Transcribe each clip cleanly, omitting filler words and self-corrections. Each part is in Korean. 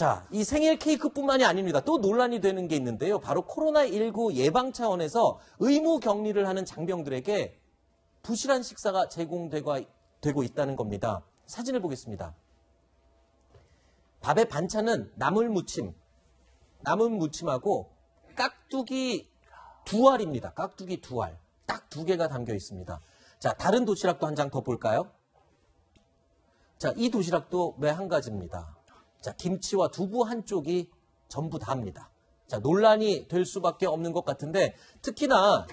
자, 이 생일 케이크뿐만이 아닙니다. 또 논란이 되는 게 있는데요. 바로 코로나19 예방 차원에서 의무 격리를 하는 장병들에게 부실한 식사가 제공되고 있다는 겁니다. 사진을 보겠습니다. 밥의 반찬은 나물 무침하고 깍두기 2알입니다. 깍두기 2알. 딱 2개가 담겨 있습니다. 자, 다른 도시락도 한 장 더 볼까요? 자, 이 도시락도 매 한 가지입니다. 자, 김치와 두부 한쪽이 전부 다입니다. 자, 논란이 될 수밖에 없는 것 같은데 특히나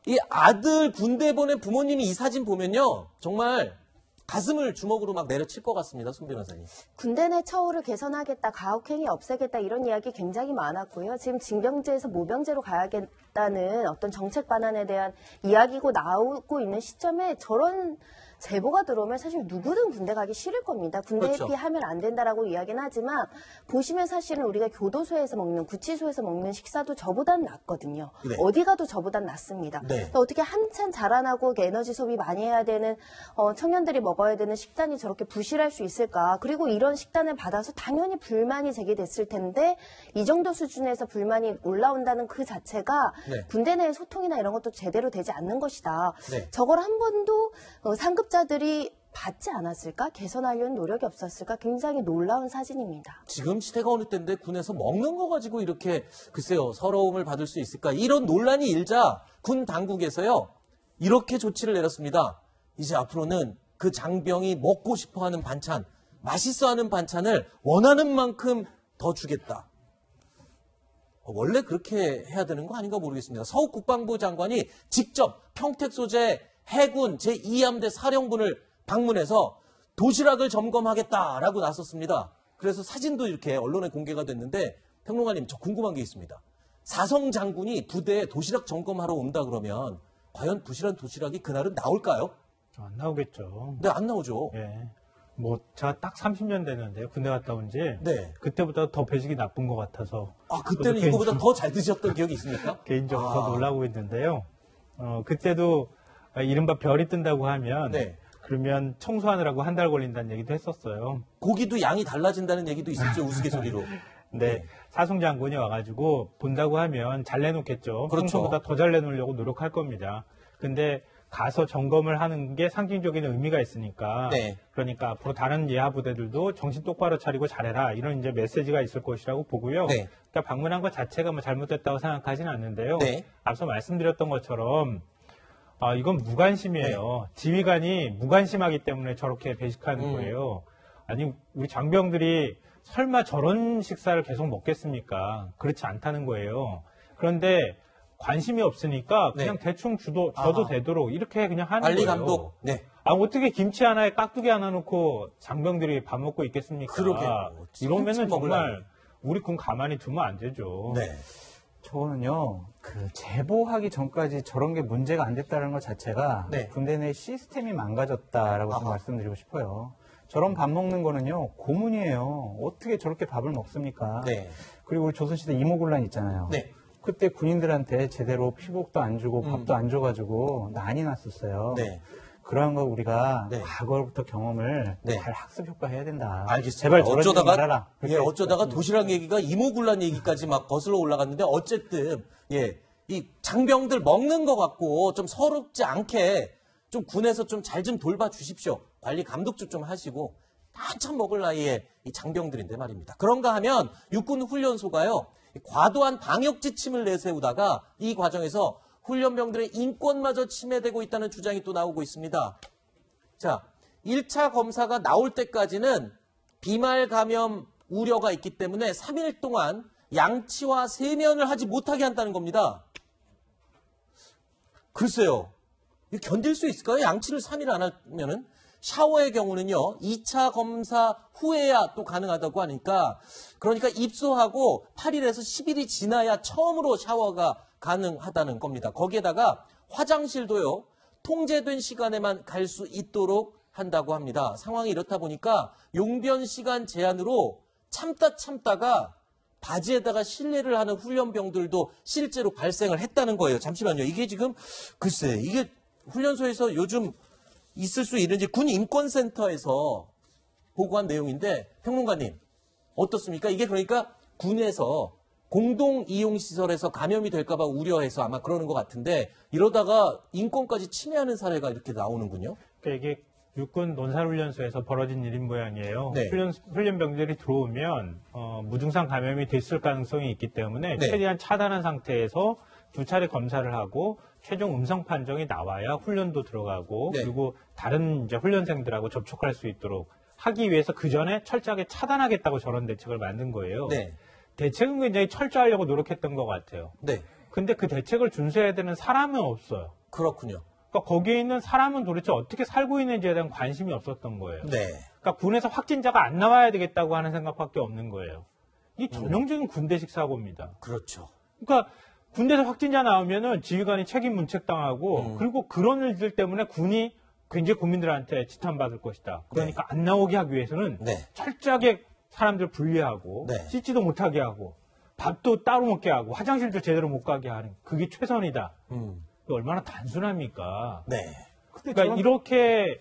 이 아들 군대 보낸 부모님이 이 사진 보면요. 정말 가슴을 주먹으로 막 내려칠 것 같습니다. 손 변호사님. 군대 내 처우를 개선하겠다, 가혹행위 없애겠다 이런 이야기 굉장히 많았고요. 지금 징병제에서 모병제로 가야겠다는 어떤 정책 반환에 대한 이야기고 나오고 있는 시점에 저런 제보가 들어오면 사실 누구든 군대 가기 싫을 겁니다. 군대 그렇죠. 회피하면 안 된다라고 이야기는 하지만 보시면 사실은 우리가 교도소에서 먹는, 구치소에서 먹는 식사도 저보단 낫거든요. 네. 어디 가도 저보단 낫습니다. 네. 어떻게 한참 자라나고 에너지 소비 많이 해야 되는 청년들이 먹어야 되는 식단이 저렇게 부실할 수 있을까? 그리고 이런 식단을 받아서 당연히 불만이 제기됐을 텐데 이 정도 수준에서 불만이 올라온다는 그 자체가 네. 군대 내 소통이나 이런 것도 제대로 되지 않는 것이다. 네. 저걸 한 번도 상급자들이 받지 않았을까? 개선하려는 노력이 없었을까? 굉장히 놀라운 사진입니다. 지금 시대가 어느 때인데 군에서 먹는 거 가지고 이렇게 글쎄요 서러움을 받을 수 있을까? 이런 논란이 일자 군 당국에서요 이렇게 조치를 내렸습니다. 이제 앞으로는 그 장병이 먹고 싶어하는 반찬, 맛있어하는 반찬을 원하는 만큼 더 주겠다. 원래 그렇게 해야 되는 거 아닌가 모르겠습니다. 서욱 국방부 장관이 직접 평택 소재 해군 제2함대 사령부를 방문해서 도시락을 점검하겠다라고 나섰습니다. 그래서 사진도 이렇게 언론에 공개가 됐는데 평론가님 저 궁금한 게 있습니다. 사성 장군이 부대에 도시락 점검하러 온다 그러면 과연 부실한 도시락이 그날은 나올까요? 안 나오겠죠. 네, 안 나오죠. 예. 뭐 제가 딱 30년 됐는데요. 군대 갔다 온 지. 네. 그때보다 더 배식이 나쁜 것 같아서. 아, 그때는 이거보다 더 잘 드셨던 기억이 있습니까? 개인적으로 더 놀라고 있는데요. 그때도 이른바 별이 뜬다고 하면 네. 그러면 청소하느라고 한 달 걸린다는 얘기도 했었어요. 고기도 양이 달라진다는 얘기도 있었죠. 우스갯소리로. 네. 사송 장군이 와가지고 본다고 하면 잘 내놓겠죠. 그렇죠. 평소보다 더 잘 내놓으려고 노력할 겁니다. 근데 가서 점검을 하는 게 상징적인 의미가 있으니까. 네. 그러니까 앞으로 다른 예하 부대들도 정신 똑바로 차리고 잘해라. 이런 이제 메시지가 있을 것이라고 보고요. 네. 그러니까 방문한 것 자체가 뭐 잘못됐다고 생각하지는 않는데요. 네. 앞서 말씀드렸던 것처럼 이건 무관심이에요. 지휘관이 무관심하기 때문에 저렇게 배식하는 거예요. 아니 우리 장병들이 설마 저런 식사를 계속 먹겠습니까? 그렇지 않다는 거예요. 그런데 관심이 없으니까 그냥 네. 대충 줘도 되도록 이렇게 그냥 하는 관리 거예요. 감독. 네. 어떻게 김치 하나에 깍두기 하나 넣고 장병들이 밥 먹고 있겠습니까? 그러게요. 이러면은 정말 먹으려면. 우리 군 가만히 두면 안 되죠. 네. 저는요, 제보하기 전까지 저런 게 문제가 안 됐다는 것 자체가 네. 군대 내 시스템이 망가졌다라고 좀 아하. 말씀드리고 싶어요. 저런 밥 먹는 거는요, 고문이에요. 어떻게 저렇게 밥을 먹습니까? 네. 그리고 우리 조선시대 이모군란 있잖아요. 네. 그때 군인들한테 제대로 피복도 안 주고 밥도 안 줘가지고 난이 났었어요. 네. 그러한 거 우리가 네. 과거로부터 경험을 네. 잘 학습 효과해야 된다. 알겠습니다. 제발 저러지 말아라. 어쩌다가 도시락 얘기가 이모군란 얘기까지 막 거슬러 올라갔는데 어쨌든 이 장병들 먹는 거 갖고 좀 서럽지 않게 좀 군에서 좀 잘 좀 돌봐 주십시오. 관리 감독 좀 하시고 한참 먹을 나이에 이 장병들인데 말입니다. 그런가 하면 육군 훈련소가요 과도한 방역 지침을 내세우다가 이 과정에서 훈련병들의 인권마저 침해되고 있다는 주장이 또 나오고 있습니다. 자, 1차 검사가 나올 때까지는 비말 감염 우려가 있기 때문에 3일 동안 양치와 세면을 하지 못하게 한다는 겁니다. 글쎄요. 이거 견딜 수 있을까요? 양치를 3일 안 하면은? 샤워의 경우는요, 2차 검사 후에야 또 가능하다고 하니까, 그러니까 입소하고 8일에서 10일이 지나야 처음으로 샤워가 가능하다는 겁니다. 거기에다가 화장실도요, 통제된 시간에만 갈 수 있도록 한다고 합니다. 상황이 이렇다 보니까 용변 시간 제한으로 참다가 바지에다가 실내를 하는 훈련병들도 실제로 발생을 했다는 거예요. 잠시만요. 이게 지금 글쎄 이게 훈련소에서 요즘 있을 수 있는지 군 인권센터에서 보고한 내용인데 평론가님 어떻습니까? 이게 그러니까 군에서 공동 이용 시설에서 감염이 될까봐 우려해서 아마 그러는 것 같은데 이러다가 인권까지 침해하는 사례가 이렇게 나오는군요. 그러니까 이게 육군 논사훈련소에서 벌어진 일인 모양이에요. 네. 훈련병들이 들어오면 무증상 감염이 됐을 가능성이 있기 때문에 네. 최대한 차단한 상태에서 2차례 검사를 하고 최종 음성 판정이 나와야 훈련도 들어가고 네. 그리고 다른 이제 훈련생들하고 접촉할 수 있도록 하기 위해서 그 전에 철저하게 차단하겠다고 저런 대책을 만든 거예요. 네. 대책은 굉장히 철저하려고 노력했던 것 같아요. 네. 근데 그 대책을 준수해야 되는 사람은 없어요. 그렇군요. 그러니까 거기에 있는 사람은 도대체 어떻게 살고 있는지에 대한 관심이 없었던 거예요. 네. 그러니까 군에서 확진자가 안 나와야 되겠다고 하는 생각밖에 없는 거예요. 이게 전형적인 군대식 사고입니다. 그렇죠. 그러니까 군대에서 확진자 나오면은 지휘관이 책임 문책당하고 그리고 그런 일들 때문에 군이 굉장히 국민들한테 지탄받을 것이다. 그러니까 안 나오게 하기 위해서는 네. 철저하게 사람들 분리하고 네. 씻지도 못하게 하고 밥도 따로 먹게 하고 화장실도 제대로 못 가게 하는 그게 최선이다. 이게 얼마나 단순합니까? 네. 그러니까 이렇게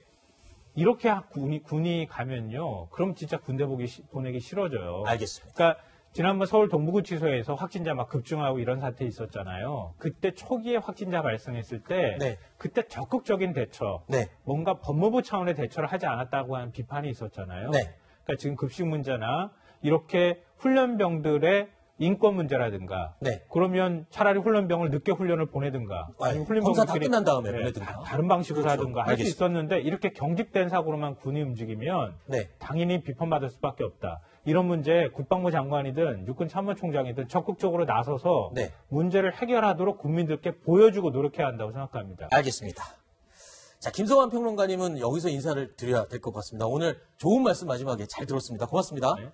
군이 가면요. 그럼 진짜 군대 보내기 싫어져요. 알겠습니다. 그러니까 지난번 서울 동부구치소에서 확진자 막 급증하고 이런 사태 있었잖아요. 그때 초기에 확진자 발생했을 때 네. 그때 적극적인 대처, 네. 뭔가 법무부 차원의 대처를 하지 않았다고 하는 비판이 있었잖아요. 네. 그러니까 지금 급식 문제나 이렇게 훈련병들의 인권 문제라든가 네. 그러면 차라리 훈련병을 늦게 훈련을 보내든가 아니면 검사 다 훈련병들끼리 끝난 다음에 보내든가. 다른 방식으로 그렇죠. 하든가 할 수 알겠습니다. 있었는데 이렇게 경직된 사고로만 군이 움직이면 네. 당연히 비판받을 수밖에 없다. 이런 문제 국방부 장관이든 육군 참모총장이든 적극적으로 나서서 네. 문제를 해결하도록 국민들께 보여주고 노력해야 한다고 생각합니다. 알겠습니다. 자, 김성환 평론가님은 여기서 인사를 드려야 될 것 같습니다. 오늘 좋은 말씀 마지막에 잘 들었습니다. 고맙습니다. 네.